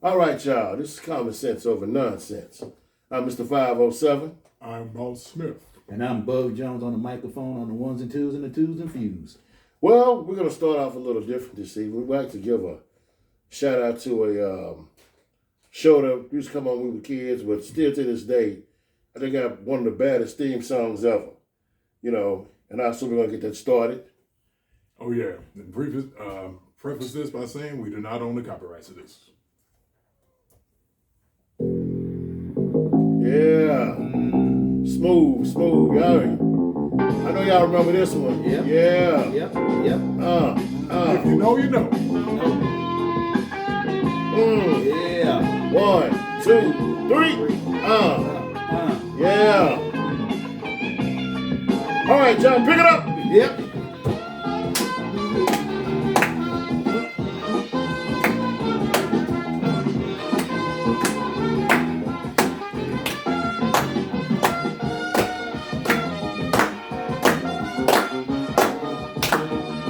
All right, y'all. This is Common Sense Over Nonsense. I'm Mr. 507. I'm Boss Smith. And I'm Bug Jones on the microphone on the ones and twos and the twos and fews. Well, we're going to start off a little different this evening. We'd like to give a shout out to a show that used to come on when we were kids, but still to this day, I think I got one of the baddest theme songs ever. And I assume we're going to get that started. Oh, yeah. And preface this by saying we do not own the copyrights to this. Yeah. Smooth. Y'all, I know y'all remember this one. Yep. Yeah. Yep. If you know, you know. Yeah. 1, 2, 3. Yeah. All right, John, pick it up. Yep.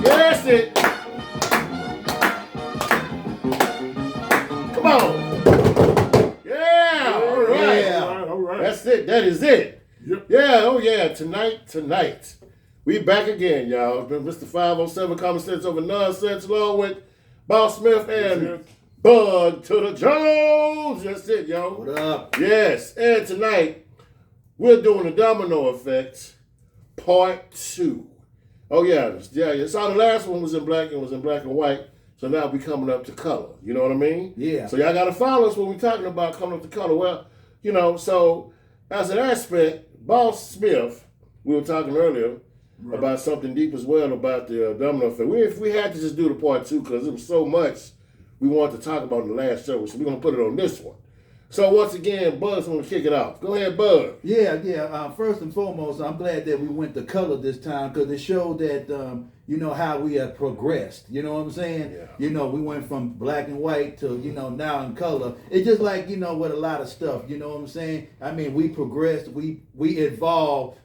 That's it. Come on. Yeah. All right. Yeah. All right. That's it. That is it. Yep. Yeah. Oh, yeah. Tonight. We back again, y'all. Mr. 507 Common Sense Over Nonsense, along with Boss Smith and Bug to the Jones. That's it, yo. What up? Yes. And tonight, we're doing the Domino Effect, Part 2. Oh, yeah. So the last one was in black and white. So now we coming up to color. You know what I mean? Yeah. So y'all got to follow us when we're talking about coming up to color. Well, so as an aspect, Boss Smith, we were talking earlier about something deep as well about the Domino Effect. We had to just do the Part 2 because it was so much we wanted to talk about in the last show. So we're going to put it on this one. So once again, Buzz, I'm going to kick it off. Go ahead, Buzz. Yeah. First and foremost, I'm glad that we went to color this time because it showed that, how we have progressed. You know what I'm saying? Yeah. We went from black and white to, now in color. It's just like, with a lot of stuff. You know what I'm saying? I mean, we progressed. We evolved,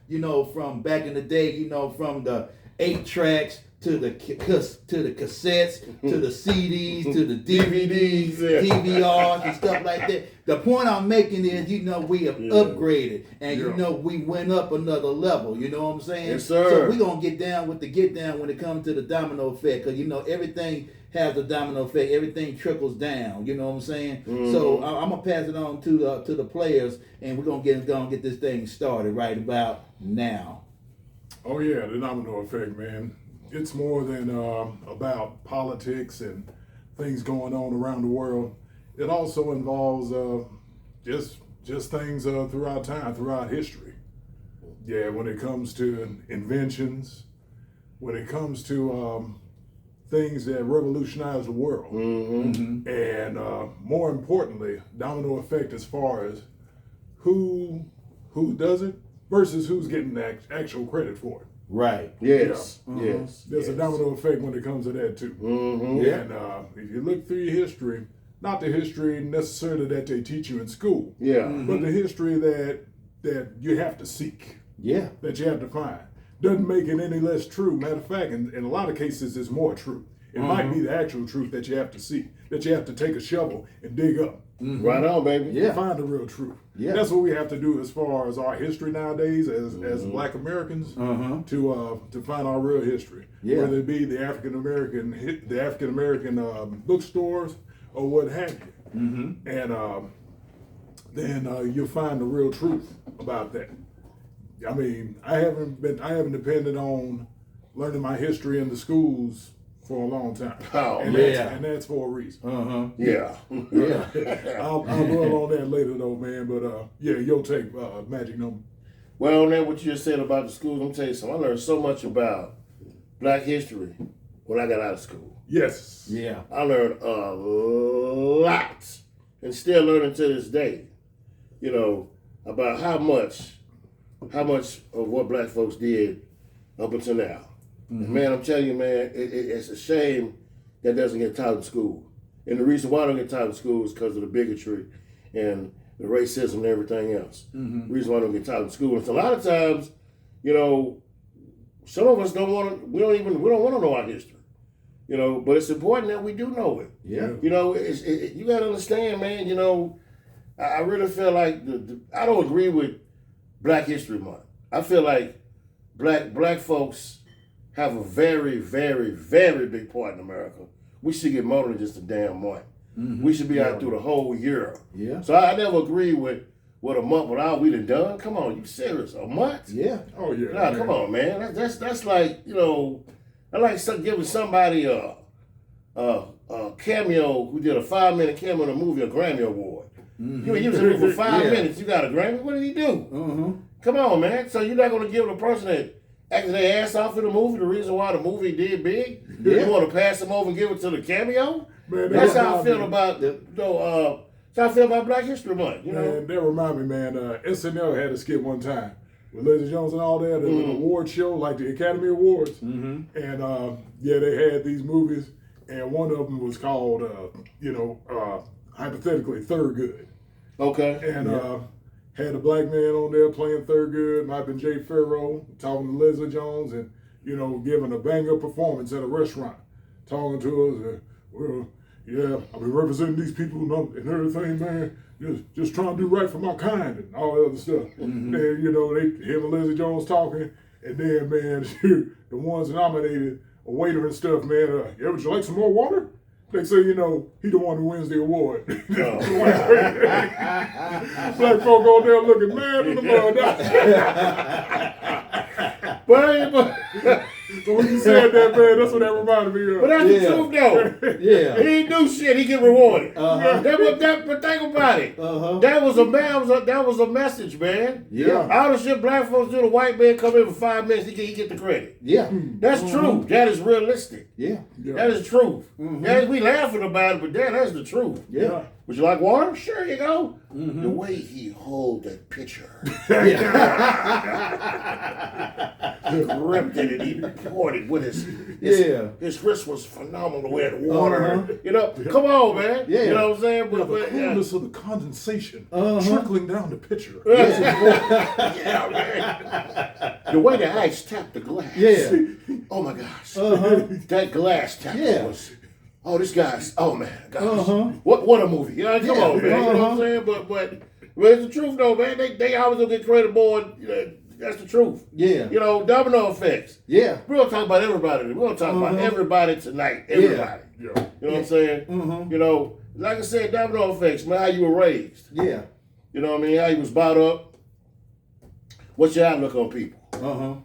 from back in the day, from the 8 tracks to the cassettes, to the CDs, to the DVDs, DVRs, and stuff like that. The point I'm making is, we have upgraded, and we went up another level. You know what I'm saying? Yes, sir. So we're gonna get down with the get down when it comes to the domino effect, because everything has a domino effect. Everything trickles down. You know what I'm saying? Mm-hmm. So I'm gonna pass it on to the players, and we're gonna get this thing started right about now. Oh, yeah. The domino effect, man. It's more than about politics and things going on around the world. It also involves just things throughout time, throughout history. Yeah, when it comes to inventions, when it comes to things that revolutionize the world, and more importantly, domino effect as far as who does it versus who's getting the actual credit for it. Right. Yes. Yeah. Yes. There's a domino effect when it comes to that too. Yeah. And if you look through your history, not the history necessarily that they teach you in school, Yeah. but the history that you have to seek, Yeah. that you have to find, doesn't make it any less true. Matter of fact, in a lot of cases, it's more true. It might be the actual truth that you have to seek, that you have to take a shovel and dig up. Right on, baby. Yeah. To find the real truth. Yeah. That's what we have to do as far as our history nowadays as Black Americans to find our real history. Yeah. Whether it be the African American bookstores or what have you. And then you'll find the real truth about that. I mean, I haven't depended on learning my history in the schools for a long time. Oh, and man. that's for a reason. Yeah. Yeah. I'll dwell on that later though, man. But your take, magic number. Well, then what you just said about the schools, I'm tell you something. I learned so much about Black history when I got out of school. Yes. Yeah. I learned a lot, and still learning to this day. About how much of what Black folks did up until now. And man, I'm telling you, man, it's a shame that doesn't get taught in school. And the reason why I don't get taught in school is because of the bigotry and the racism and everything else. The reason why I don't get taught in school. And so a lot of times, some of us we don't want to know our history. You know, but it's important that we do know it. Yeah. You know, you got to understand, man. You know, I really feel like I don't agree with Black History Month. I feel like black folks have a very, very, very big part in America. We should get more than just a damn month. Mm-hmm. We should be out through the whole year. Yeah. So I never agree with a month without we done. Come on, you serious? A month? Yeah. Oh yeah. Nah, come on, man. That's like, you know, I like giving somebody a cameo who did a 5-minute cameo in a movie a Grammy Award. Mm-hmm. You was in it for 5 Yeah. minutes. You got a Grammy. What did he do? Mm-hmm. Come on, man. So you're not gonna give the person that acted their ass off in the movie the reason why the movie did big? Yeah. You want to pass them over and give it to the cameo? Man, That's that how I feel remind me- about that's how I feel about Black History Month. You know. Man, that remind me, man. SNL had a skit one time with Leslie Jones and all that, an award show like the Academy Awards, and yeah, they had these movies, and one of them was called, hypothetically Thurgood, Okay. and had a black man on there playing Thurgood, might have been Jay Farrow, talking to Leslie Jones, and giving a bang-up performance at a restaurant, talking to us, well. Yeah, I've been representing these people and everything, man. Just trying to do right for my kind and all that other stuff. Mm-hmm. And him and Leslie Jones talking, and then man, the ones nominated, a waiter and stuff, man. Yeah, would you like some more water? They say, he the one who wins the award. Black folk on there looking mad in the mud. But So when you said that, man, that's what that reminded me of. But that's the truth, though. Yeah. He didn't do shit. He get rewarded. Uh-huh. But think about it. Uh-huh. That was a message, man. Yeah. All the shit black folks do, the white man come in for 5 minutes, he get the credit. Yeah. That's true. That is realistic. Yeah. That is truth. Yeah, we laughing about it, but that's the truth. Yeah. Would you like water? Sure, you go. The way he hold that picture, he gripped it and he poured it with his wrist was phenomenal. The way the water, come on, man. Yeah. You know what I'm saying? The But coolness of the condensation Uh-huh. trickling down the pitcher. yeah, man. The way the ice tapped the glass. Yeah. Oh my gosh. Uh-huh. That glass tap Yeah. was. Oh, this guy's. Oh man, gosh. Uh-huh. What a movie. Come Yeah. on, man. You know what I'm Uh-huh. saying? But it's the truth though, man. They always gonna get credit more. That's the truth. Yeah. Domino effects. Yeah. We're gonna talk about everybody. We're gonna talk about everybody tonight. Everybody. Yeah. You know what I'm saying? Mm-hmm. Like I said, domino effects, man, how you were raised. Yeah. You know what I mean? How you was brought up. What's your outlook on people? Uh-huh.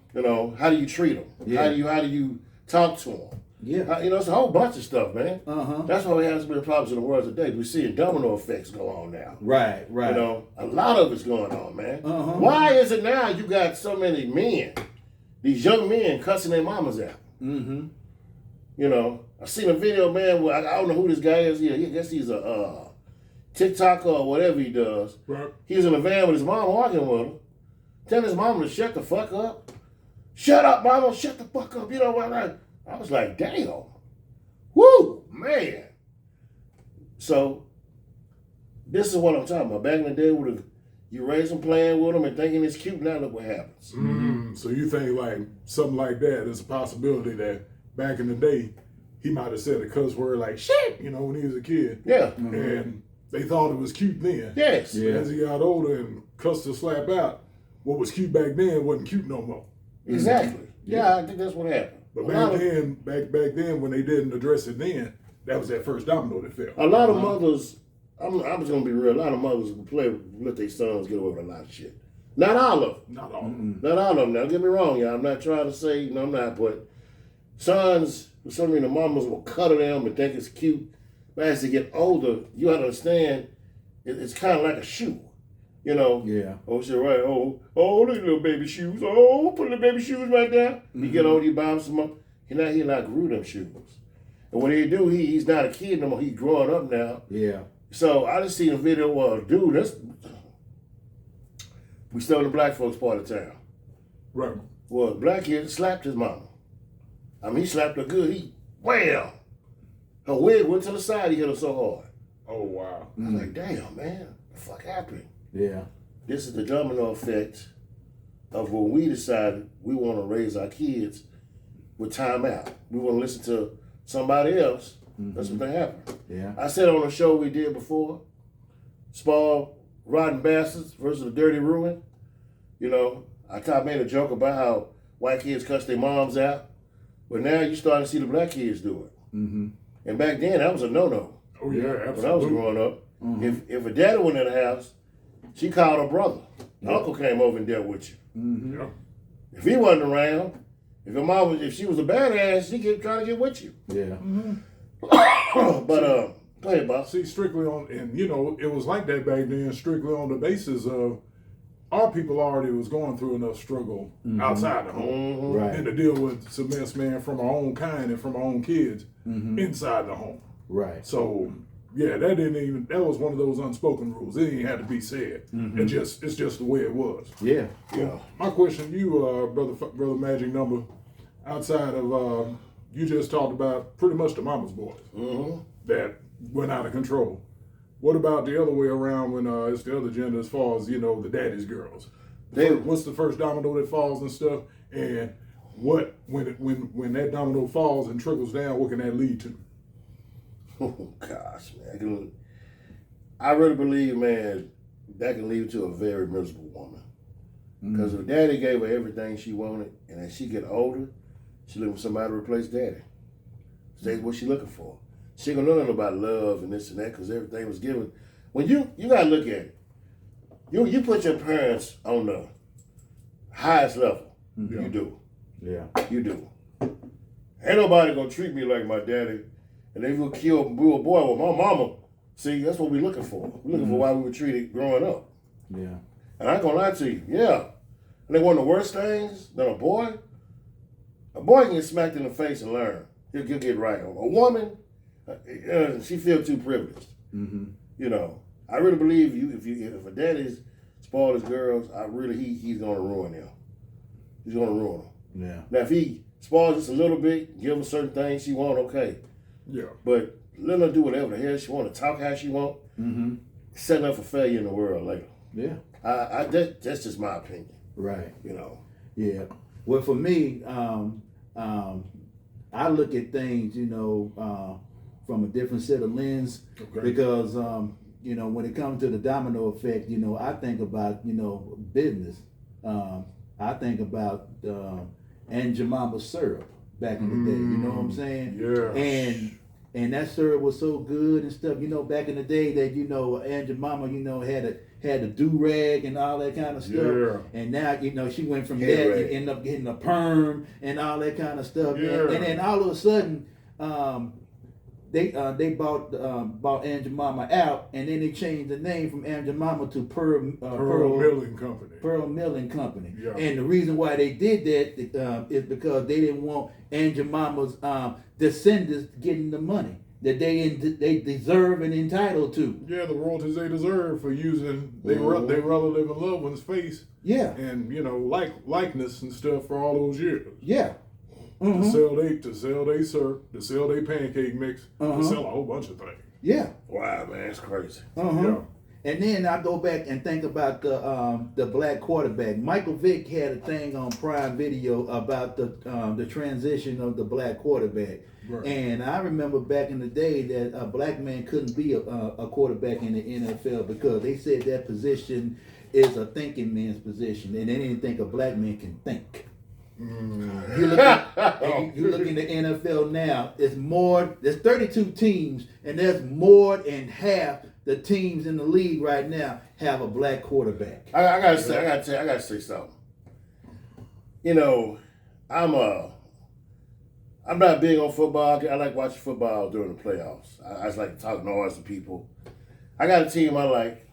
How do you treat them? Yeah. How do you talk to them? Yeah. It's a whole bunch of stuff, man. Uh-huh. That's why we have so many problems in the world today. We're seeing domino effects go on now. Right. Right. A lot of it's going on, man. Uh-huh. Why is it now you got so many men, these young men cussing their mamas out? Mm-hmm. I seen a video, man, where I don't know who this guy is. I guess he's a TikToker or whatever he does. Right. He was in a van with his mom walking with him, telling his mama to shut the fuck up. Shut up, mama, shut the fuck up. You know what? I was like, damn. Woo, man. So, this is what I'm talking about. Back in the day, you raise them playing with them and thinking it's cute. Now look what happens. So you think like something like that is a possibility that back in the day he might have said a cuss word like shit, when he was a kid. Yeah. And they thought it was cute then. Yes. Yeah. As he got older and cussed or slap out, what was cute back then wasn't cute no more. Exactly. Yeah, I think that's what happened. But A back lot of- then, back then when they didn't address it then, that was that first domino that fell. A lot of mothers, I'm just gonna be real. A lot of mothers will let their sons get away with a lot of shit. Not all of them. Not all. Not all of them. Now, don't get me wrong, y'all. I'm not trying to say, I'm not. But sons, for some reason, the mamas will cuddle them and think it's cute. But as they get older, you gotta understand, it's kind of like a shoe. Yeah. Oh, shit, right. Oh, look at little baby shoes. Oh, put little baby shoes right there. You get older, you buy him some more. He not grew them shoes. And when he do, he's not a kid no more. He's growing up now. Yeah. So I just seen a video of a dude, we still in the black folks part of town. Right. Well, a black kid slapped his mama. I mean, he slapped her good. Wham! Her wig went to the side, he hit her so hard. Oh wow. I was like, damn, man, what the fuck happened? Yeah. This is the domino effect of when we decided we want to raise our kids with time out. We want to listen to somebody else, that's what they happen. Yeah. I said on a show we did before, Spall, Rotten Bastards versus the Dirty Ruin. You know, I kind of made a joke about how white kids cuss their moms out, but now you starting to see the black kids do it. Mm-hmm. And back then, that was a no-no. Oh yeah, absolutely. When I was growing up, if a daddy went in the house, she called her brother. Uncle came over and dealt with you. Mm-hmm. Yeah. If he wasn't around, if she was a badass, she kept trying to get with you. Yeah. But go ahead, boss. See, strictly on, and you know, it was like that back then, strictly on the basis of our people already was going through enough struggle outside the home. Right. And to deal with some mess, man, from our own kind and from our own kids inside the home. Right. So, yeah, that was one of those unspoken rules. It didn't have to be said. It's just the way it was. Yeah. Yeah. My question to you, brother Magic Number, outside of, you just talked about pretty much the mama's boys that went out of control. What about the other way around when it's the other gender as far as, you know, the daddy's girls? What's the first domino that falls and stuff? And what, when that domino falls and trickles down, what can that lead to? Oh, gosh, man. I really believe, man, that can lead to a very miserable woman. Because if daddy gave her everything she wanted, and as she get older, she looking for somebody to replace daddy. That's what she looking for. She ain't gonna know nothing about love and this and that because everything was given. When you gotta look at it. You put your parents on the highest level. Yeah. You do. Yeah. You do. Ain't nobody gonna treat me like my daddy. And they will kill a boy with my mama. See, that's what we're looking for. We're looking for why we were treated growing up. Yeah. And I ain't gonna lie to you, yeah. And they one of the worst things than a boy can get smacked in the face and learn. He'll get right. A woman, she feel too privileged. You know, I really believe if a daddy's spoiled his girls, he's gonna ruin them. He's gonna ruin them. Yeah. Now if he spoils just a little bit, give her certain things she want, okay. Yeah. But let her do whatever the hell she want, to talk how she want, setting up for failure in the world later. Yeah. That's just my opinion. Right. You know. Yeah. Well, for me, I look at things, you know, from a different set of lens because, you know, when it comes to the domino effect, you know, I think about, you know, business. I think about Aunt Jemima's syrup back in the day. You know what I'm saying? Yeah. And that syrup was so good and stuff. You know, back in the day that, you know, Aunt Jemima, you know, had a do-rag and all that kind of stuff. Yeah. And now, you know, she went from Head that rag. and ended up getting a perm and all that kind of stuff. Yeah. And then all of a sudden, they bought Aunt Jemima out, and then they changed the name from Aunt Jemima to Pearl Milling Company. Pearl Milling Company. Yeah. And the reason why they did that is because they didn't want Aunt Jemima's descendants getting the money that they deserve and entitled to. Yeah, the royalties they deserve for using their relative and loved one's face. Yeah. And you know, likeness and stuff for all those years. Yeah. To sell they syrup, to sell they pancake mix, to sell a whole bunch of things. Yeah. Wow, man, it's crazy. Yeah. And then I go back and think about the black quarterback. Michael Vick had a thing on Prime Video about the transition of the black quarterback. Right. And I remember back in the day that a black man couldn't be a quarterback in the NFL because they said that position is a thinking man's position, and they didn't think a black man can think. You look in the NFL now, there's 32 teams, and there's more than half the teams in the league right now have a black quarterback. I gotta say something. You know, I'm not big on football. I like watching football during the playoffs. I just like to talk noise to people. I got a team I like.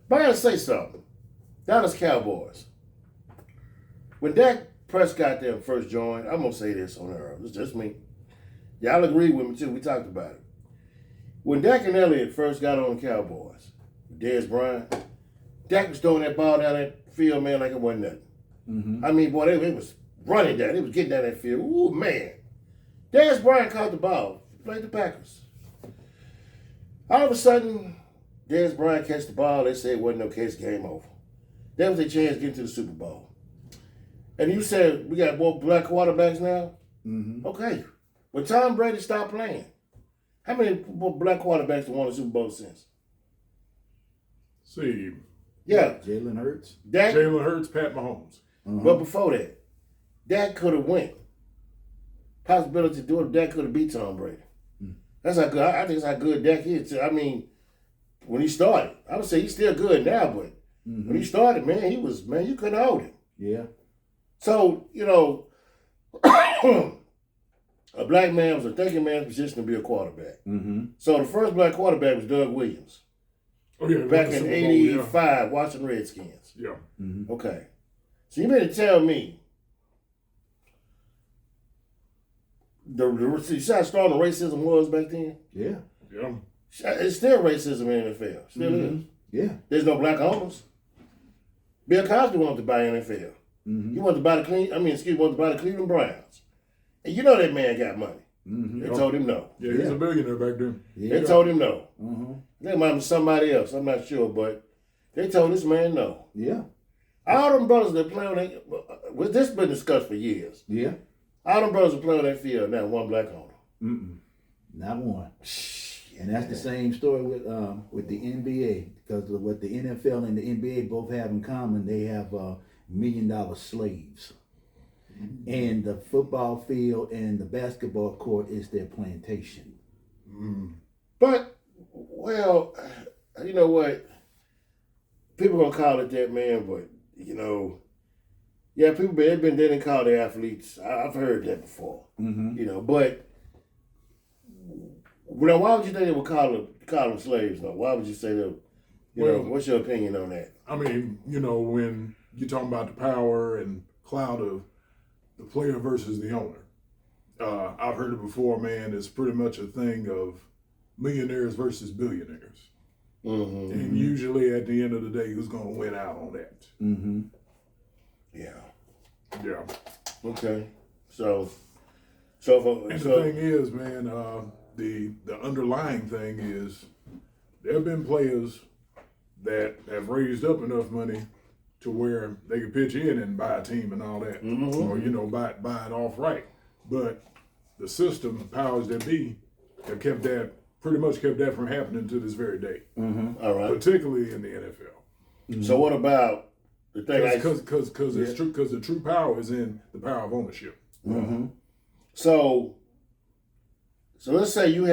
But I gotta say something. Dallas Cowboys. When Dak Prescott there first joined, I'm gonna say this on air. It's just me. Y'all agree with me too. We talked about it. When Dak and Elliott first got on the Cowboys, Dez Bryant, Dak was throwing that ball down that field, man, like it wasn't nothing. I mean, boy, they was running down. They was getting down that field. Ooh, man. Dez Bryant caught the ball. Played the Packers. All of a sudden, Dez Bryant catch the ball. They said it wasn't no case, game over. That was their chance to get into the Super Bowl. And you said we got more black quarterbacks now? Okay. when Tom Brady stopped playing, how many black quarterbacks have won a Super Bowl since? See, Yeah. Jalen Hurts. Dak, Jalen Hurts, Pat Mahomes. but before that, Dak could have went. Possibility to do it, Dak could have beat Tom Brady. That's how good, I think that's how good Dak is. I mean, when he started, I would say he's still good now, but when he started, man, you couldn't hold him. Yeah. So, you know, a black man was a thinking man's position to be a quarterback. So the first black quarterback was Doug Williams. Oh, yeah. Back in 85, Washington Redskins. Yeah. Okay. So you mean to tell me you see how strong the racism was back then? Yeah. Yeah. It's still racism in the NFL. Still is. Yeah. There's no black owners. Bill Cosby wanted to buy NFL. He wanted to buy wanted to buy the Cleveland Browns. And you know that man got money. They told him no. Yeah, he's a billionaire back then. They told him no. They might be somebody else. I'm not sure, but they told this man no. Yeah. All them brothers that play on that, this has been discussed for years. Yeah. All them brothers that play on that field, not one black owner. Not one. And that's the same story with the NBA, because of what the NFL and the NBA both have in common. They have $1 million slaves. And the football field and the basketball court is their plantation. But, well, you know what? People gonna call it that, man, but, you know, yeah, they didn't call the athletes. I've heard that before. You know, but now, why would you think they would call them slaves, though? Why would you say that? What's your opinion on that? I mean, you know, when you're talking about the power and clout of the player versus the owner, I've heard it before, man. It's pretty much a thing of millionaires versus billionaires. And usually at the end of the day, who's going to win out on that? Yeah. Okay. So the thing is, man, the underlying thing is there have been players that have raised up enough money to where they can pitch in and buy a team and all that, or buy it off right. But the system, powers that be, have pretty much kept that from happening to this very day. All right. Particularly in the NFL. So what about the thing? Because it's true. Because the true power is in the power of ownership. So let's say you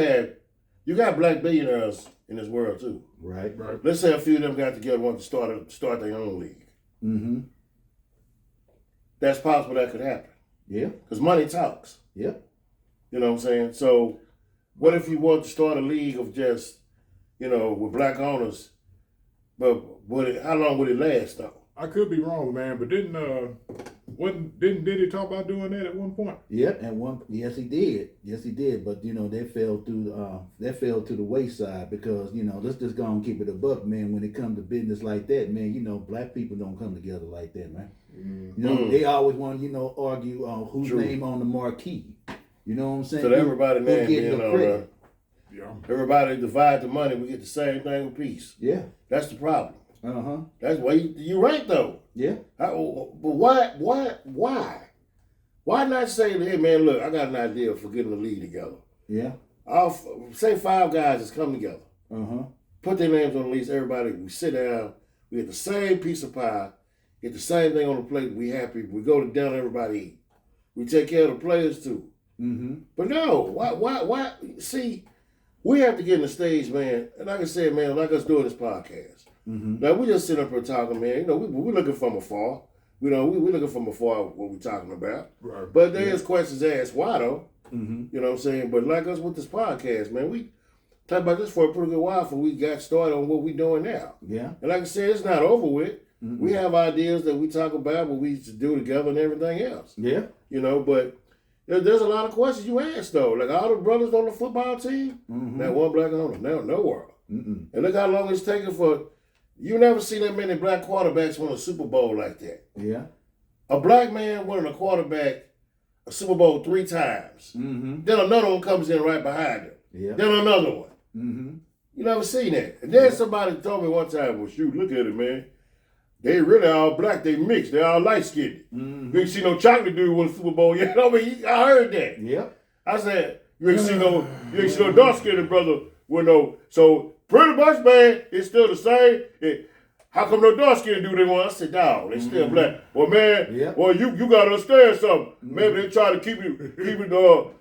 got black billionaires in this world too. Right. Let's say a few of them got together and want to start their own league. That's possible that could happen. Yeah. Because money talks. Yeah. You know what I'm saying? So what if you want to start a league of just, with black owners, but how long would it last though? I could be wrong, man, but didn't he talk about doing that at one point? Yep, yes he did. Yes he did. But they fell to the wayside because, let's just go and keep it a buck, man. When it comes to business like that, man, black people don't come together like that, man. They always want to, argue whose name on the marquee. You know what I'm saying? So everybody name being on yeah. Everybody divide the money, we get the same thing with peace. Yeah. That's the problem. That's why you're right though. Yeah. But why? Why not say, hey man, look, I got an idea for getting the league together. Yeah. I'll say 5 guys that's come together. Put their names on the list. Everybody, we sit down. We get the same piece of pie. Get the same thing on the plate. We happy. We go to dinner. Everybody eat. We take care of the players too. But no, why? See, we have to get in the stage, man. And like I said, man, like us doing this podcast. Now we just sit up here talking, man. We're looking from afar. We're looking from afar what we're talking about. Right. But there's questions asked. Why though? You know what I'm saying? But like us with this podcast, man, we talked about this for a pretty good while before we got started on what we're doing now. Yeah. And like I said, it's not over with. We have ideas that we talk about, what we used to do together and everything else. Yeah. But there's a lot of questions you ask though. Like all the brothers on the football team, that one black owner, no world. And look how long it's taken for. You never see that many black quarterbacks win a Super Bowl like that. Yeah. A black man winning a quarterback a Super Bowl 3 times. Then another one comes in right behind him. Yeah. Then another one. You never seen that. And then somebody told me one time, well, shoot, look at it, man. They really all black. They mixed. They all light-skinned. You ain't see no chocolate dude win a Super Bowl yet. I heard that. Yeah. I said, you ain't see no dark skinned brother with no. So pretty much, man, it's still the same. How come no dark skinned dude they want? I said, dog, they still black. Well, man, well, you gotta understand something. Maybe they try to keep it.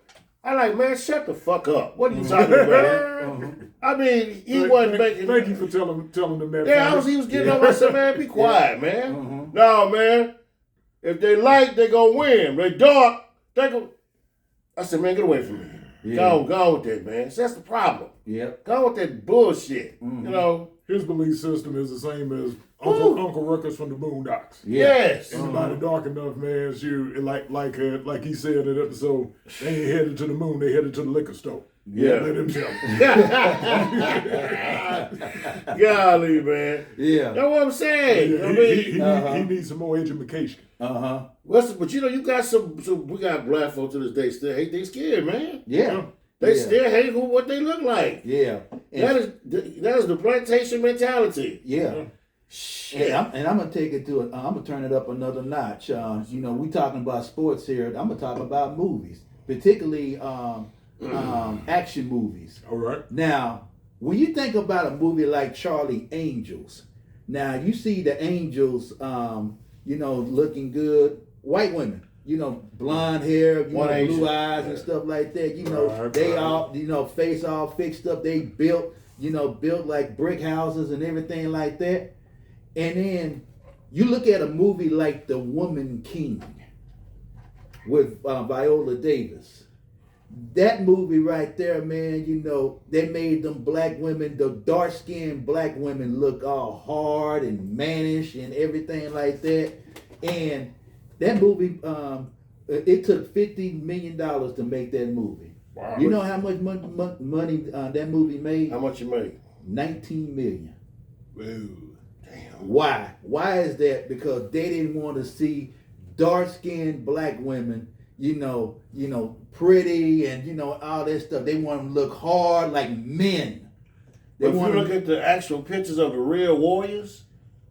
I like, man, shut the fuck up. What are you talking about? I mean, he wasn't making. Thank you for telling them that. Yeah, he was getting on. I said, man, be quiet, man. No, man. If they light, they gonna win. They dark, they go. I said, man, get away from me. Go on with that, man. So that's the problem. Yep. Go on with that bullshit. You know. His belief system is the same as Uncle Ruckus from the Boondocks. Yes. Anybody dark enough, man, like he said in the episode, they ain't headed to the moon, they headed to the liquor store. Yeah. Let him tell Golly, man. Yeah. That's what I'm saying. He needs some more education. But you got some we got black folks to this day still hate they scared, man. Yeah. They still hate what they look like. Yeah. That is the plantation mentality. Yeah. Shit. And I'm gonna take it to I'm gonna turn it up another notch. We talking about sports here. I'm gonna talk about movies, particularly action movies. All right. Now, when you think about a movie like Charlie Angels, now you see the angels, looking good, white women. Blonde hair, blue eyes and stuff like that. They all, face all fixed up. They built like brick houses and everything like that. And then you look at a movie like The Woman King with Viola Davis. That movie right there, man, they made them black women, the dark-skinned black women look all hard and mannish and everything like that. And that movie, it took $50 million to make that movie. Wow. You know how much money that movie made? How much you made? $19 million. Ooh. Damn. Why? Why is that? Because they didn't want to see dark-skinned black women, pretty and all that stuff. They want them to look hard like men. If you look at the actual pictures of the real warriors,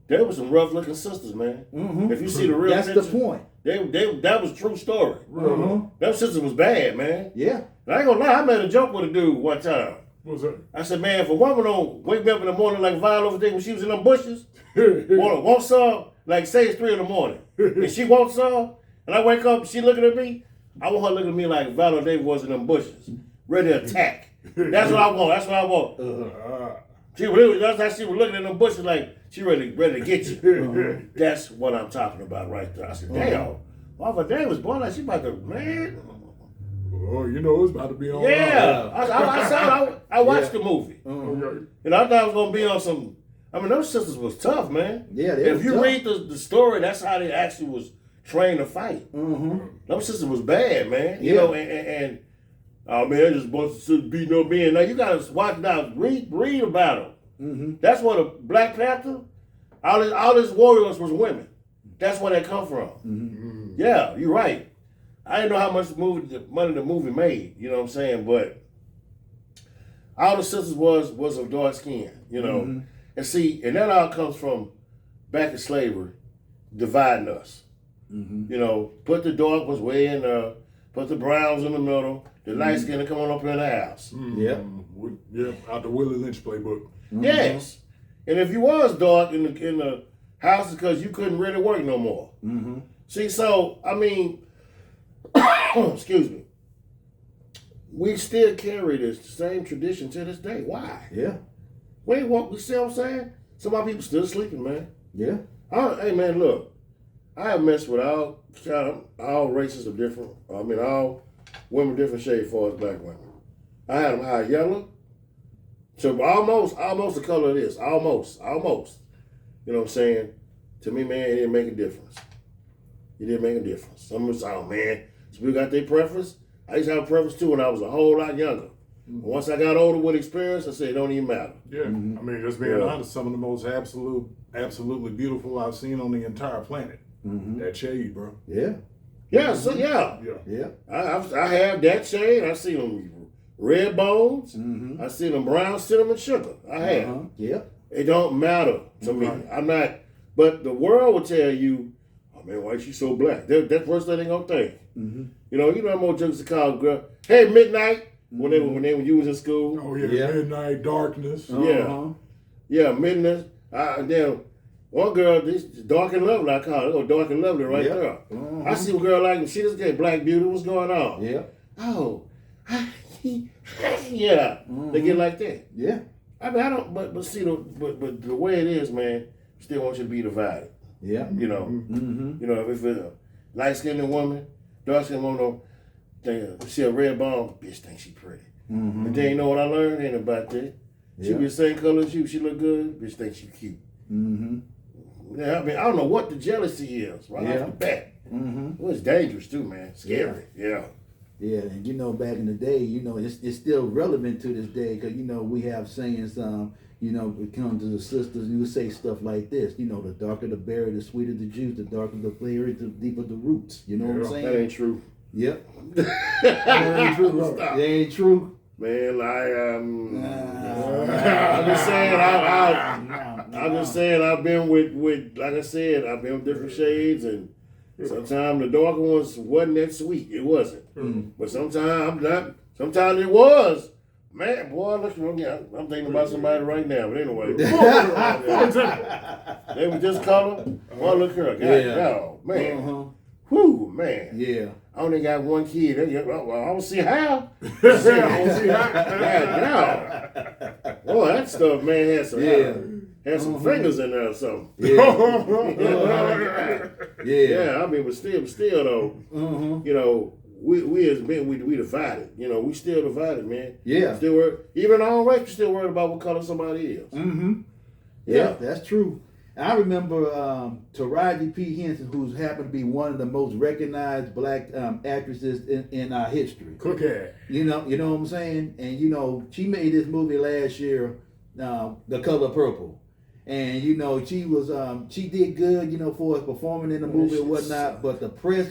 there were some rough looking sisters, man. Mm-hmm. If you see the real That's pictures, the point. that was a true story. Mm-hmm. That sister was bad, man. Yeah. And I ain't gonna lie, I made a joke with a dude one time. What's that? I said, man, if a woman don't wake me up in the morning like Viola day when she was in them bushes, want some, like say it's 3 a.m, and she wants some, and I wake up, she looking at me, I want her looking at me like Viola Davis was in them bushes, ready to attack. That's what I want. That's what I want. That's how she was looking at them bushes like she ready to get you. That's what I'm talking about right there. I said, damn, Viola Davis, boy, like she about to, man. Oh, it's about to be on. Yeah, I watched the movie. Okay. And I thought I was gonna be on some. I mean, those sisters was tough, man. Yeah, they if was you tough. read the story, that's how they actually was trained to fight. Mm-hmm. Those sisters was bad, man. Yeah. And oh man, just bunch of beating up men. Now you gotta watch now, read about them. Mm-hmm. That's what a Black Panther. All his warriors was women. That's where they come from. Mm-hmm. Yeah, you're right. I didn't know how much money the movie made, you know what I'm saying? But all the sisters was of dark skin, Mm-hmm. And see, and that all comes from back in slavery, dividing us. Mm-hmm. Put the dark ones way in there, put the browns in the middle, the light skin come on up in the house. Yeah. Yeah, out the Willie Lynch playbook. Mm-hmm. Yes. And if you was dark in the house, because you couldn't really work no more. Mm-hmm. See, so, I mean, excuse me. We still carry this same tradition to this day. Why? Yeah. You see what I'm saying? Some of our people still sleeping, man. Yeah. Hey, man, look. I have messed with all races of different, all women different shades as far as black women. I had them high yellow. So almost the color of this. Almost. You know what I'm saying? To me, man, it didn't make a difference. It didn't make a difference. Some of us, oh, man, some people got their preference. I used to have a preference, too, when I was a whole lot younger. Mm-hmm. Once I got older with experience, I said it don't even matter. Yeah, Mm-hmm. I mean, just being honest, some of the most absolutely beautiful I've seen on the entire planet. Mm-hmm. That shade, bro. Yeah. Yeah, so yeah. Yeah. I have that shade. I see them red bones. Mm-hmm. I see them brown cinnamon sugar. I have. Yeah. It don't matter to me. I'm not. But the world will tell you, oh man, why is she so black? That's first thing they gonna think. Mm-hmm. You know, more jokes to call girl. Hey, midnight when you was in school. Oh yeah, midnight darkness. Yeah, midnight. Then one girl, this dark and lovely. I call it. Oh, dark and lovely right there. I see a girl like she just get Black Beauty. What's going on? Yeah. Oh, yeah. They get like that. Yeah. I mean, I don't. But see, but the way it is, man, still want you to be divided. Yeah. You know. Mm-hmm. You know, if it's a light skinned woman, dark skinned woman, see a red bone, bitch think she pretty. Mm-hmm. And then you know what I learned ain't about that. She be the same color as you. She look good. Bitch think she cute. Mm-hmm. Yeah, I mean, I don't know what the jealousy is right off the bat. Mm-hmm. Well, it's dangerous too, man. Scary. Yeah. Yeah, and you know, back in the day, you know, it's still relevant to this day because, you know, we have sayings, you know, when it comes to the sisters, you say stuff like this, you know, the darker the berry, the sweeter the juice, the darker the berry, the deeper the roots. You know what I'm saying? That ain't true. Yep. That ain't true. That ain't true. Man, I'm just saying, I'm just saying, I've been with, like I said, I've been with different shades, and sometimes the darker ones wasn't that sweet. It wasn't. But sometimes it was. Man, boy, look, I'm thinking about somebody right now. But anyway, they were just color. Boy, look here, God, man. Whew, man. Yeah. I only got one kid. I don't see how. I don't see how. God, boy, that stuff, man, had some fingers in there or something. Yeah. I mean, but still though, you know, we as men, we divided. You know, we still divided, man. Yeah. Still even our own race, we still worried about what color somebody is. Mm-hmm. Yeah, that's true. I remember Taraji P. Henson, who's happened to be one of the most recognized black actresses in our history. Cookie. You know what I'm saying? And you know, she made this movie last year, The Color Purple. And you know, she did good, you know, for us performing in the movie and whatnot. But the press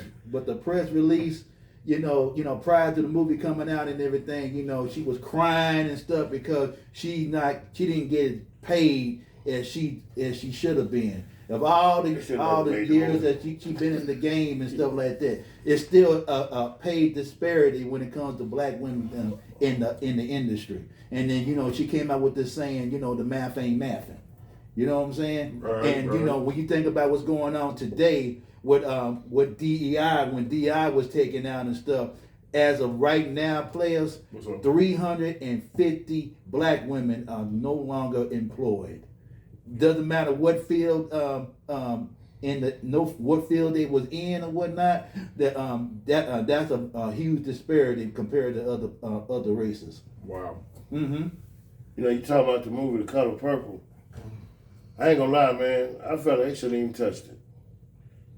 release, you know, prior to the movie coming out and everything, you know, she was crying and stuff because she didn't get paid as she should have been. Of all the years that she been in the game and stuff like that, it's still a paid disparity when it comes to black women in the industry. And then, you know, she came out with this saying, you know, the math ain't mathing. You know what I'm saying? Right. You know, when you think about what's going on today with DEI, when DEI was taken out and stuff, as of right now, players, 350 black women are no longer employed. Doesn't matter what field what field they was in or whatnot. That's a huge disparity compared to other races. Wow. Mm-hmm. You know, you talk about the movie The Color Purple. I ain't gonna lie, man. I felt like they shouldn't even touched it.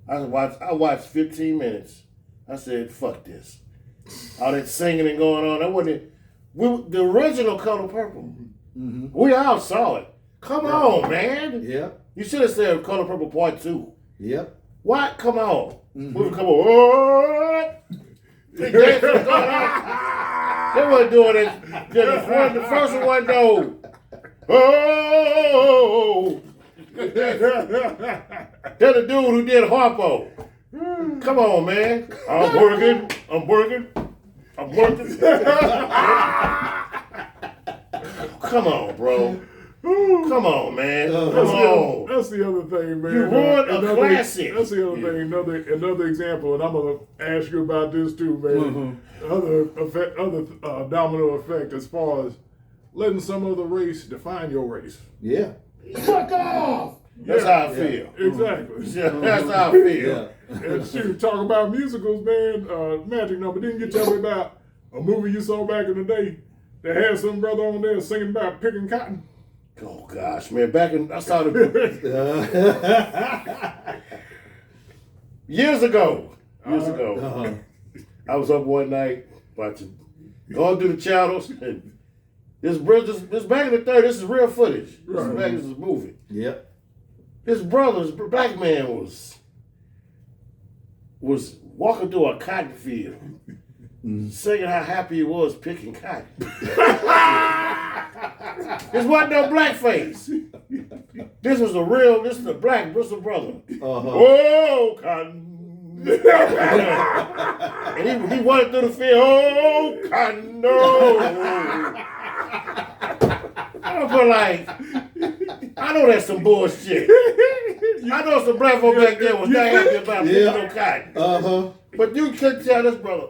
I watched 15 minutes. I said, "Fuck this." All that singing and going on. That wasn't it. The original Color Purple. Mm-hmm. We all saw it. Come on, man. Yep. You should have said Color Purple Part 2. Yep. What? Come on. Mm-hmm. We would come on. Oh! They weren't doing it. The first one wasn't no. Oh! They're the dude who did Harpo. Come on, man. I'm working. Come on, bro. Come on, man. Come on. That's the other thing, man. You ruined a classic. That's the other thing. Another example, and I'm gonna ask you about this too, man. Mm-hmm. Other domino effect as far as letting some other race define your race. Yeah. Fuck off. That's how I feel. Exactly. That's how I feel. And shoot, talk about musicals, man. Magic Number. Didn't you tell me about a movie you saw back in the day that had some brother on there singing about picking cotton? Oh gosh, man! I saw the years ago. I was up one night watching, going through the channels, and this back in the 30s. This is real footage. This is a movie. Yep. This black man was walking through a cotton field, singing how happy he was picking cotton. This wasn't no blackface. This is the black Bristol brother. Uh-huh. Oh, Cotton. And he wanted through the field. Oh, Cotton, no. I feel like, I know that's some bullshit. I know some black folk back there was not happy about no cotton. Uh-huh. But you couldn't tell this brother.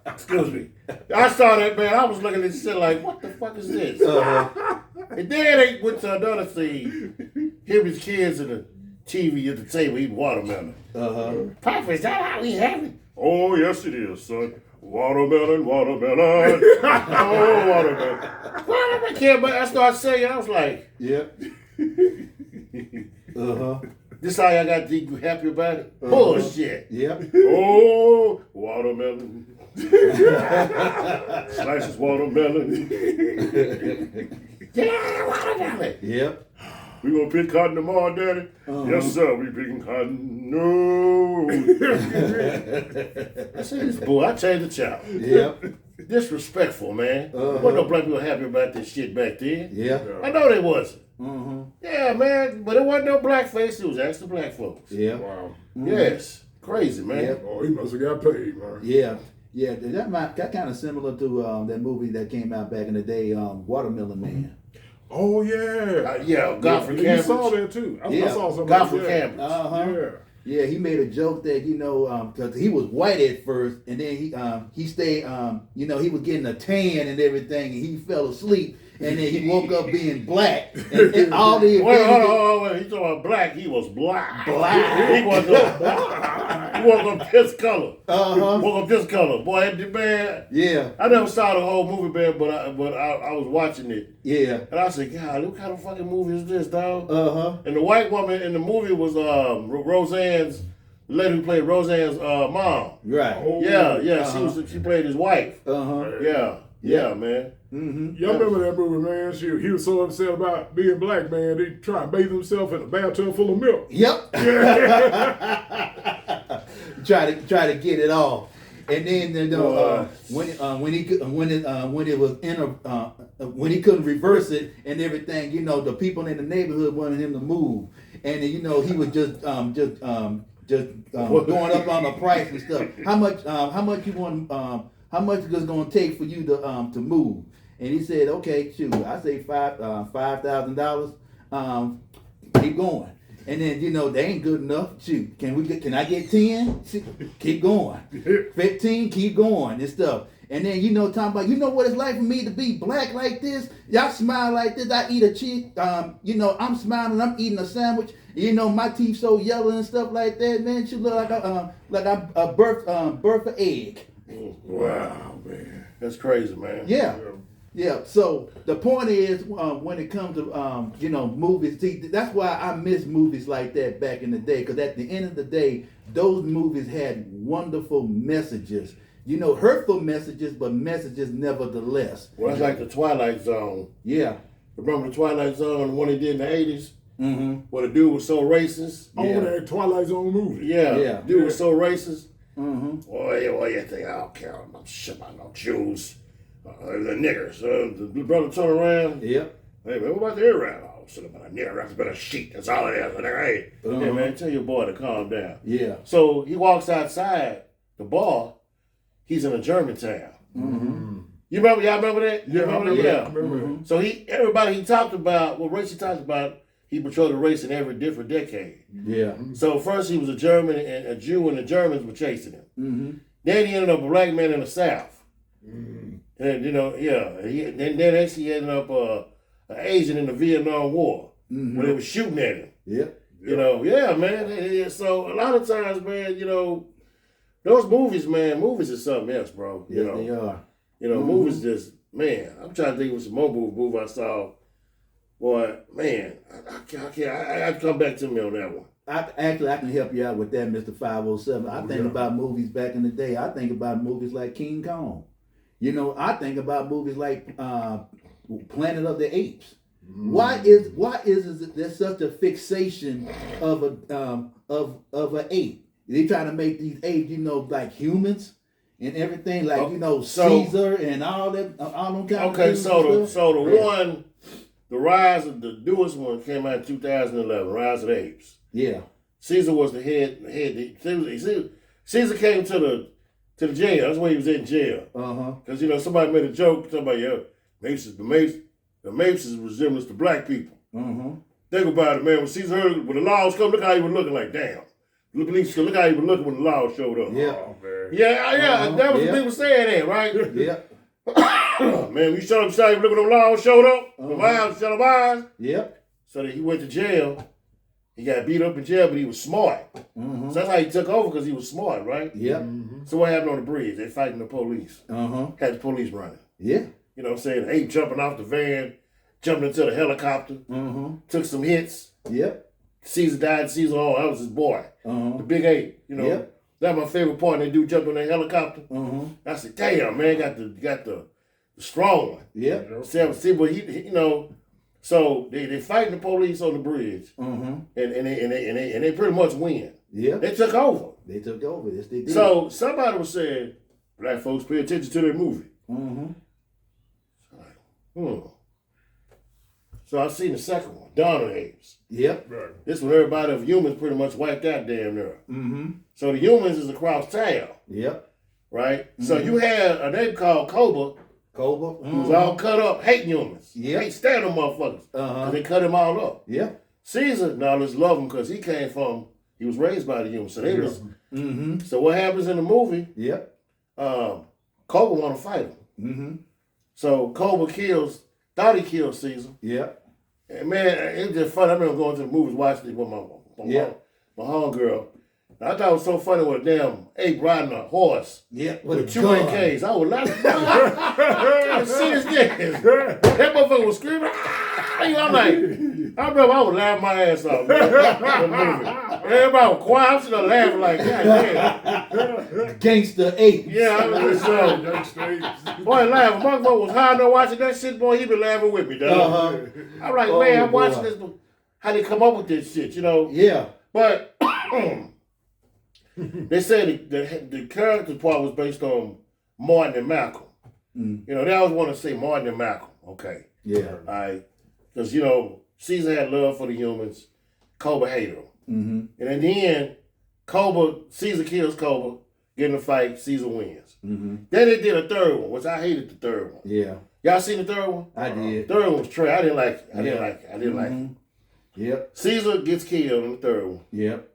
Excuse me. I saw that, man. I was looking at this shit like, what the fuck is this? Uh-huh. And then they went to another scene. Him and his kids in the TV at the table eating watermelon. Uh-huh. Papa, is that how we have it? Oh, yes it is, son. Watermelon, watermelon. Oh, watermelon. Watermelon. I started saying, I was like, Yep. Uh-huh. this how y'all got to be happy about it? Bullshit. Yep. Oh, watermelon. Slices watermelon. Yeah, watermelon. Yep. We gonna pick cotton tomorrow, Daddy? Yes, sir. We picking cotton. No. I said, this boy, I changed the child. Yep. Disrespectful, man. Wasn't no black people happy about this shit back then. Yep. I know they wasn't. Mm-hmm. Yeah, man. But it wasn't no black face. It was actually black folks. Yep. Wow. Yes. Crazy, man. Yep. Oh, he must have got paid, man. Yeah. Yeah, that kind of similar to that movie that came out back in the day, Watermelon Man. Oh, yeah. Godfrey You Cambridge. saw that, too. I Yeah. saw something Godfrey like that. Cambridge. Uh-huh. Yeah. Yeah, he made a joke that because he was white at first, and then he stayed he was getting a tan and everything, and he fell asleep, and then he woke up being black, and all the Wait, hold on. He talking about black. He was black. Black. He wasn't black. He wasn't this color. Uh-huh. Woke up this color. Boy, man. Yeah, I never saw the whole movie, man, but I was watching it. yeah, And I said, God, what kind of fucking movie is this, dog? uh-huh, And the white woman in the movie was Roseanne's, the lady who played Roseanne's mom. right, Oh, Yeah, she played his wife. uh-huh, Yeah, man. mm-hmm. Y'all remember that movie, man? He was so upset about being black, man. He tried to bathe himself in a bathtub full of milk. Yep. try to get it off, and then when he couldn't reverse it and everything, the people in the neighborhood wanted him to move, and then, he was just going up on the price and stuff. How much you want? How much is it gonna take for you to move? And he said, okay, shoot, I say $5,000. Keep going. And then, they ain't good enough. Shoot, can I get 10? Keep going. 15, keep going and stuff. And then, talking about, what it's like for me to be black like this? Y'all smile like this. I eat a cheese. I'm smiling. I'm eating a sandwich. My teeth so yellow and stuff like that, man. She look like I birth an egg. Wow, man. That's crazy, man. Yeah. Yeah, so the point is, when it comes to movies, see, that's why I miss movies like that back in the day. Because at the end of the day, those movies had wonderful messages. Hurtful messages, but messages nevertheless. Well, it's like the Twilight Zone. Yeah. Remember the Twilight Zone, the one they did in the 80s? Mm-hmm. Where the dude was so racist? Oh, that Twilight Zone movie. Yeah. Dude was so racist. Mm-hmm. Boy, what you think? I don't care. I'm shit about no Jews. The niggers. The brother turned around. Yep. Hey, man, what about the around? Oh, shit about a nigger. That's better shit. That's all it is. Hey, hey, man, tell your boy to calm down. Yeah. So he walks outside the bar. He's in a Germantown. Mm-hmm. You remember? Y'all remember that? Yeah, I remember Yeah. that. I remember that. So everybody he talked about, what race he talked about, he portrayed a race in every different decade. Yeah. So first he was a German and a Jew, and the Germans were chasing him. Mm-hmm. Then he ended up a black man in the South. Mm. And then actually he ended up an Asian in the Vietnam War when they were shooting at him. Yep. Man. So a lot of times, man, those movies, man, movies is something else, bro. Yes, they are. Movies just, man. I'm trying to think of some more movie I saw. Boy, man, I can't come back to me on that one. I can help you out with that, Mr. 507. I think about movies back in the day. I think about movies like King Kong. I think about movies like Planet of the Apes. Why is there such a fixation of an ape? They trying to make these apes, like humans and everything, like Caesar and all that, all them kind of things. Okay, so the one the rise of the newest one came out in 2011, Rise of the Apes. Yeah. Caesar was the head. Caesar came to the jail. That's when he was in jail. Because somebody made a joke talking about the Mapes is resemblance to black people. Think about it, man. When Caesar heard when the laws come, look how he was looking like damn. Look how he was looking when the laws showed up. Yeah. Oh, man. Yeah. That was what people saying that, right? Yeah. Man, we shut up, look when the laws showed up. The laws shut up eyes. Yep. So that he went to jail. He got beat up in jail, but he was smart. So that's how he took over, because he was smart, right? Yep. So what happened on the bridge? They fighting the police. Had the police running. Yeah. You know what I'm saying? The ape jumping off the van, jumping into the helicopter, took some hits. Yep. Caesar died. Caesar, that was his boy. The big ape. Yep. That's my favorite part. They do jumped on that helicopter. I said, damn, man, got the strong one. Yep. See, but he so they fighting the police on the bridge, and they pretty much win. Yeah. They took over. They took over. Yes, they did. So somebody was saying, black folks pay attention to their movie. So I seen the second one, Dawn of the Apes. Yep. Right. This one, everybody of humans pretty much wiped out damn near. So the humans is across town. Yep. Right? So you had an ape called Cobra, Cobra. who was all cut up, hating humans. Yep. Hate stand them motherfuckers. Because they cut him all up. Yep. Caesar, now let's love him because he was raised by the humans. So they was. So what happens in the movie? Yep. Cobra want to fight him. So Cobra thought he killed Caesar. Yep. And man, it's just fun. I remember going to the movies, watching it with my homegirl. I thought it was so funny with a damn ape riding a horse. Yep. With two AKs. I was laughing. I see this nigga. That motherfucker was screaming. I'm like, I remember I was laughing my ass off. Man. Everybody was quiet. I'm sitting there laughing like, God damn. Gangster ape. Yeah, I was just boy, laughing. Motherfucker was high there watching that shit, boy. He been laughing with me, dog. I'm like, man, I'm watching this. How they come up with this shit, Yeah. But they said the character part was based on Martin and Malcolm. They always want to say Martin and Malcolm. Okay. Yeah. All right. Because, Caesar had love for the humans. Cobra hated him. And in the end, Caesar kills Cobra, get in a fight, Caesar wins. Then they did a third one, which I hated the third one. Yeah. Y'all seen the third one? I did. Third one was trash. I didn't like it. I didn't like it. Yep. Caesar gets killed in the third one. Yep.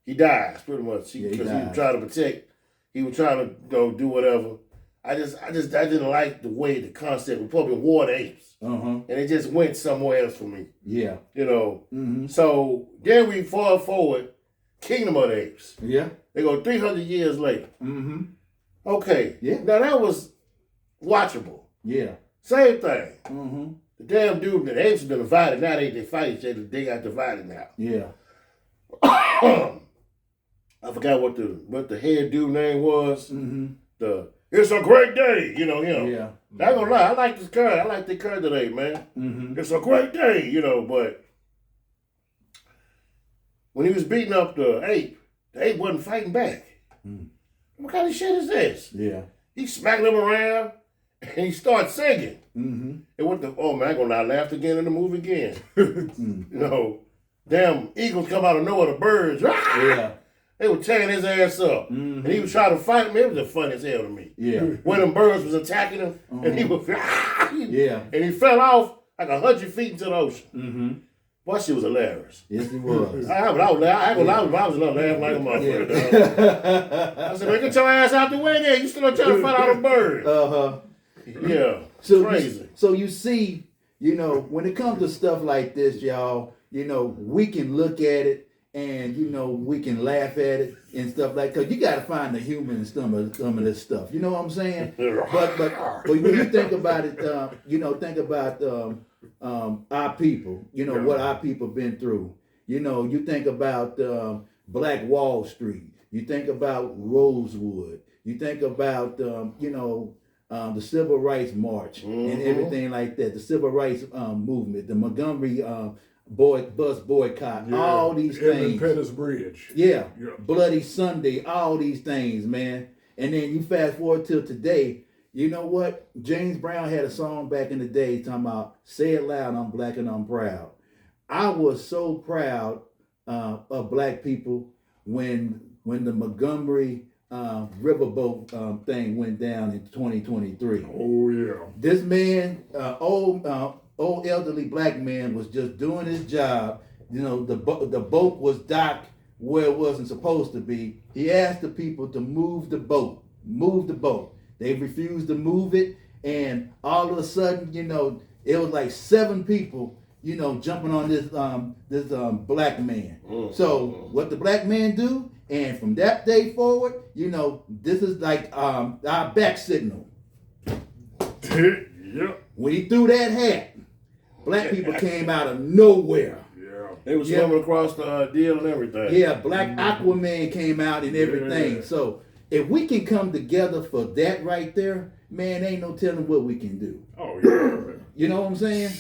He dies pretty much because he was trying to protect. He was trying to do whatever. I didn't like the way the concept was probably War of the Apes. And it just went somewhere else for me. Yeah. So then we fall forward, Kingdom of the Apes. Yeah. They go 300 years later. Okay. Yeah. Now that was watchable. Yeah. Same thing. The damn dude, the apes have been divided. Now they fight each other. They got divided now. Yeah. I forgot what the head dude name was. It's a great day, him. Yeah. Not gonna lie, I like this character. I like the character today, man. It's a great day, but when he was beating up the ape wasn't fighting back. What kind of shit is this? Yeah. He smacked him around and he started singing. And what I ain't gonna lie, I laughed again in the movie again. Damn eagles come out of nowhere, the birds. Yeah. They were tearing his ass up. And he was trying to fight me. It was just funny as hell to me. Yeah. When them birds was attacking him, and he was, yeah. And he fell off like 100 feet into the ocean. Boy, she was hilarious. Yes, he was. I was laughing like a motherfucker. I said, man, get your ass out the way there. You still trying to fight all them birds. Yeah. So crazy. So you see, when it comes to stuff like this, y'all, we can look at it and, we can laugh at it and stuff like that. Because you got to find the humor in some of this stuff. You know what I'm saying? But when you think about it, think about our people, what our people been through. You think about Black Wall Street. You think about Rosewood. You think about, the Civil Rights March and everything like that. The Civil Rights movement, the Montgomery bus boycott, all these things. Independence Bridge. Yeah. Bloody Sunday, all these things, man. And then you fast forward till today, You know what? James Brown had a song back in the day talking about "Say it loud, I'm black and I'm proud." I was so proud of black people when the Montgomery riverboat thing went down in 2023. Oh yeah. This man, old elderly black man, was just doing his job. You know, the boat was docked where it wasn't supposed to be. He asked the people to move the boat. They refused to move it, and all of a sudden, you know, it was like 7 people, you know, jumping on this black man. So what the black man do? And from that day forward, you know, this is like our back signal. Yep. When he threw that hat, black people came out of nowhere. Yeah. They was swimming across the deal and everything. Yeah, Black Aquaman came out and everything. Yeah. So if we can come together for that right there, man, ain't no telling what we can do. Oh yeah. You know what I'm saying?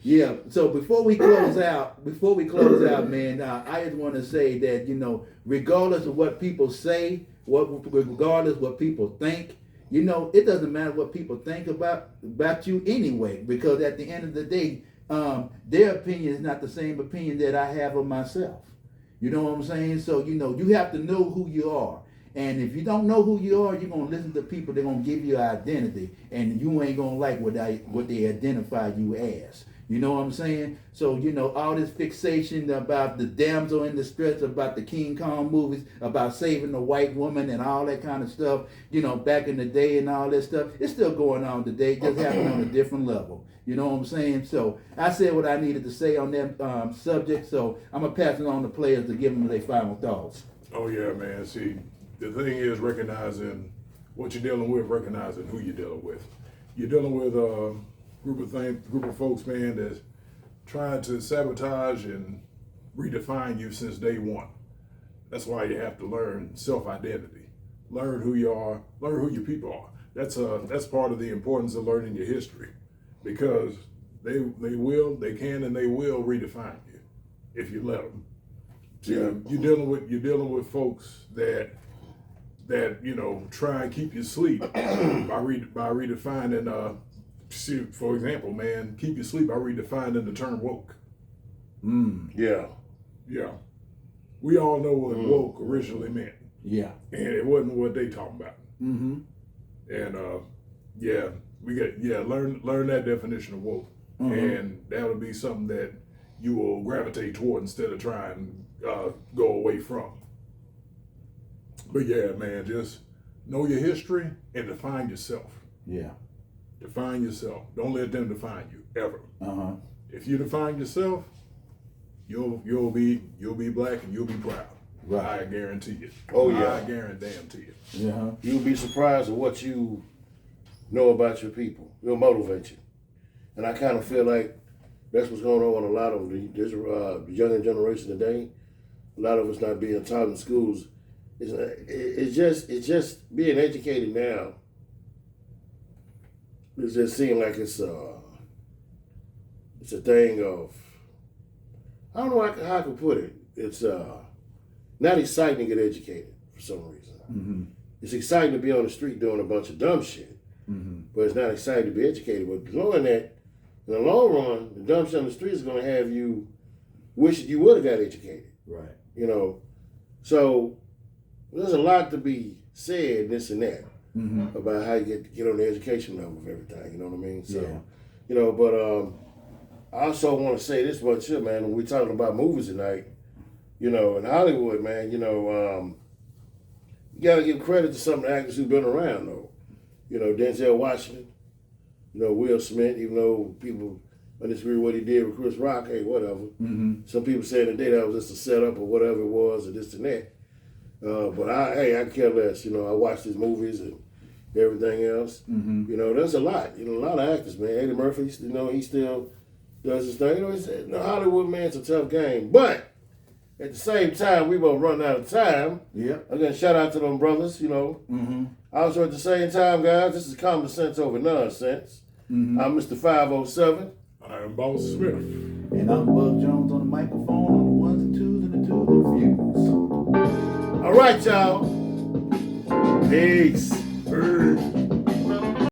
Yeah. So before we close out, man, I just want to say that, you know, regardless of what people say, regardless what people think, you know, it doesn't matter what people think about you anyway, because at the end of the day, their opinion is not the same opinion that I have of myself. You know what I'm saying? So, you know, you have to know who you are. And if you don't know who you are, you're going to listen to people, they're going to give you an identity, and you ain't going to like what they identify you as. You know what I'm saying? So, you know, all this fixation about the damsel in distress, about the King Kong movies, about saving the white woman and all that kind of stuff, you know, back in the day and all that stuff, it's still going on today, just happening on a different level. You know what I'm saying? So I said what I needed to say on that subject, so I'm going to pass it on to players to give them their final thoughts. Oh yeah, man. See, the thing is recognizing what you're dealing with, recognizing who you're dealing with. You're dealing with a group of folks, man, that's trying to sabotage and redefine you since day one. That's why you have to learn self-identity, learn who you are, learn who your people are. That's part of the importance of learning your history, because they can and they will redefine you if you let them. Yeah. You're dealing with folks that you know try and keep you asleep by redefining. See, for example, man, keep you asleep by redefining the term woke. Yeah. Yeah. We all know what woke originally meant. Yeah. And it wasn't what they talking about. Mm-hmm. And learn that definition of woke. And that'll be something that you will gravitate toward instead of trying to go away from. But yeah, man, just know your history and define yourself. Yeah. Define yourself. Don't let them define you ever. Uh-huh. If you define yourself, you'll be black and you'll be proud. Right. I guarantee it. Oh yeah. I guarantee it. Yeah. You'll be surprised at what you know about your people. It'll motivate you. And I kind of feel like that's what's going on with a lot of the younger generation today. A lot of us not being taught in schools. It's just being educated now. It just seems like it's a thing of, I don't know how I can put it. It's not exciting to get educated for some reason. Mm-hmm. It's exciting to be on the street doing a bunch of dumb shit, but it's not exciting to be educated. But knowing that, in the long run, the dumb shit on the street is going to have you wishing you would have got educated. Right. You know, so there's a lot to be said, this and that. About how you get on the education level of everything, you know what I mean? So, Yeah. you know, but I also want to say this much here, man, when we're talking about movies tonight, you know, in Hollywood, man, you know, you got to give credit to some of the actors who've been around, though. You know, Denzel Washington, you know, Will Smith, even though people disagree with what he did with Chris Rock, hey, whatever. Some people saying today that was just a setup or whatever it was or this and that. But I care less. You know, I watch these movies and everything else. You know, there's a lot. You know, a lot of actors, man. Eddie Murphy, you know, he still does his thing. You know, Hollywood, man, it's a tough game. But at the same time, we won't run out of time. Yeah. I'm gonna shout out to them brothers. You know. Also at the same time, guys, this is common sense over nonsense. I'm Mr. 507. I am Boss Smith. And I'm Bug Jones on the microphone on the ones and twos and the twos and views. All right, y'all. Peace. Hey.